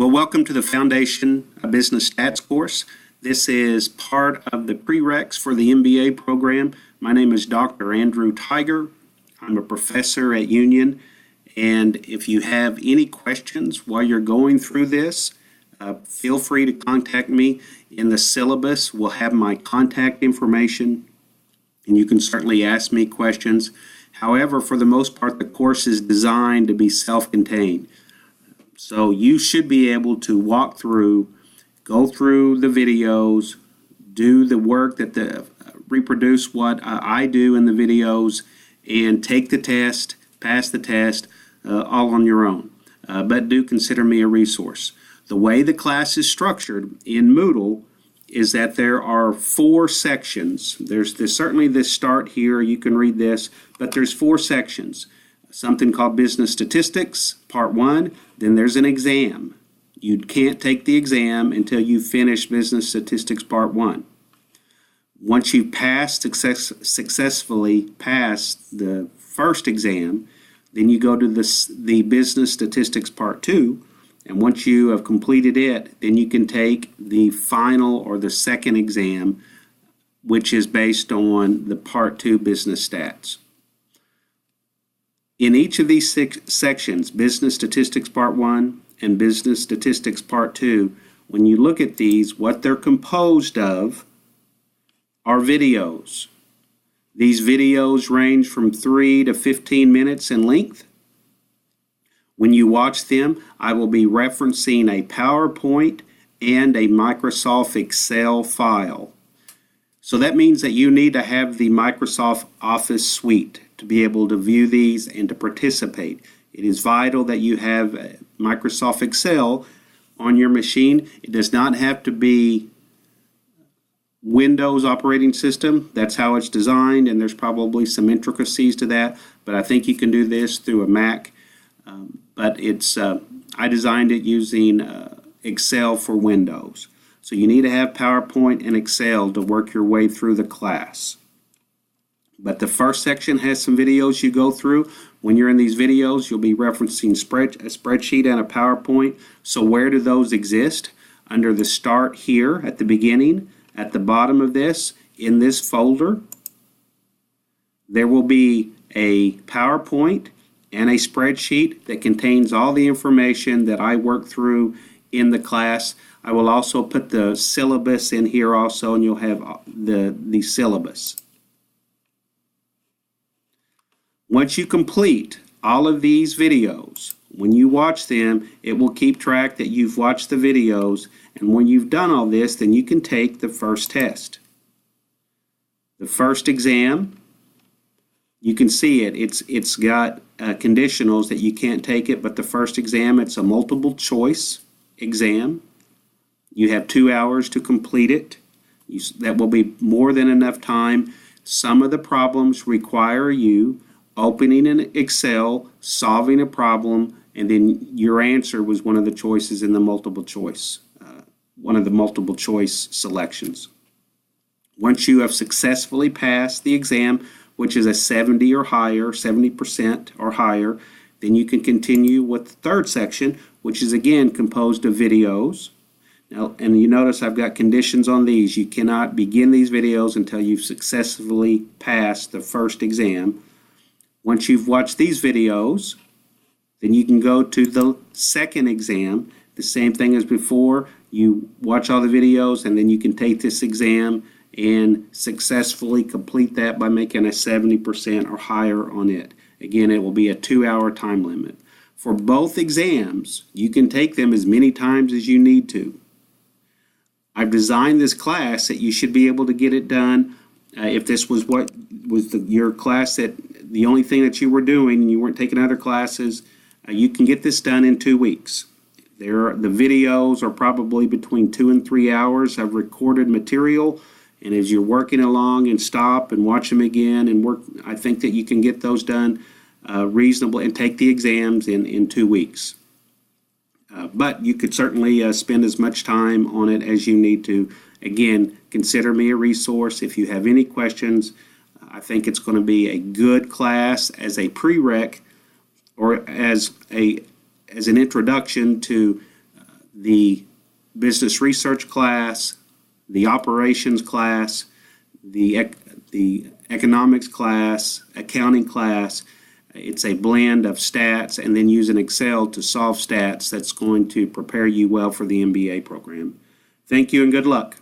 Well, welcome to the Foundation Business Stats course. This is part of the prereqs for the MBA program. My name is Dr. Andrew Tiger. I'm a professor at Union, and if you have any questions while you're going through this, feel free to contact me. In the syllabus, we'll have my contact information, and you can certainly ask me questions. However, for the most part, the course is designed to be self-contained. So you should be able to walk through, go through the videos, do the work reproduce what I do in the videos, and take the test, pass the test, all on your own. But do consider me a resource. The way the class is structured in Moodle is that there are 4 sections. There's certainly this start here, you can read this, but there's 4 sections. Something called Business Statistics, Part 1, then there's an exam. You can't take the exam until you finish Business Statistics Part 1. Once you've successfully passed the first exam, then you go to the Business Statistics Part 2, and once you have completed it, then you can take the final or the second exam, which is based on the Part 2 Business Stats. In each of these 6 sections, Business Statistics Part 1 and Business Statistics Part 2, when you look at these, what they're composed of are videos. These videos range from 3 to 15 minutes in length. When you watch them, I will be referencing a PowerPoint and a Microsoft Excel file. So that means that you need to have the Microsoft Office suite to be able to view these and to participate. It is vital that you have Microsoft Excel on your machine. It does not have to be Windows operating system. That's how it's designed, and there's probably some intricacies to that, but I think you can do this through a Mac. But I designed it using Excel for Windows. So you need to have PowerPoint and Excel to work your way through the class. But the first section has some videos you go through. When you're in these videos, you'll be referencing a spreadsheet and a PowerPoint. So where do those exist? Under the Start here at the beginning, at the bottom of this, in this folder, there will be a PowerPoint and a spreadsheet that contains all the information that I work through in the class. I will also put the syllabus in here also, and you'll have the syllabus. Once you complete all of these videos, when you watch them, it will keep track that you've watched the videos, and when you've done all this, then you can take the first test. The first exam, you can see it's got conditionals that you can't take it, but the first exam, it's a multiple choice exam. You have 2 hours to complete it. That will be more than enough time. Some of the problems require you opening an Excel, solving a problem, and then your answer was one of the choices in the multiple choice, one of the multiple choice selections. Once you have successfully passed the exam, which is a 70 or higher, 70% or higher, then you can continue with the third section, which is again composed of videos. Now, and you notice I've got conditions on these. You cannot begin these videos until you've successfully passed the first exam. Once you've watched these videos, then you can go to the second exam. The same thing as before. You watch all the videos, and then you can take this exam and successfully complete that by making a 70% or higher on it. Again, it will be a 2-hour time limit. For both exams, you can take them as many times as you need to. I've designed this class that you should be able to get it done. If this was your class, that the only thing that you were doing and you weren't taking other classes, you can get this done in 2 weeks. The videos are probably between 2 and 3 hours of recorded material, and as you're working along and stop and watch them again and work, I think that you can get those done reasonably and take the exams in 2 weeks. But you could certainly spend as much time on it as you need to. Again, consider me a resource. If you have any questions, I think it's going to be a good class as a prereq or as an introduction to the business research class, the operations class, the economics class, accounting class. It's a blend of stats and then using Excel to solve stats that's going to prepare you well for the MBA program. Thank you and good luck.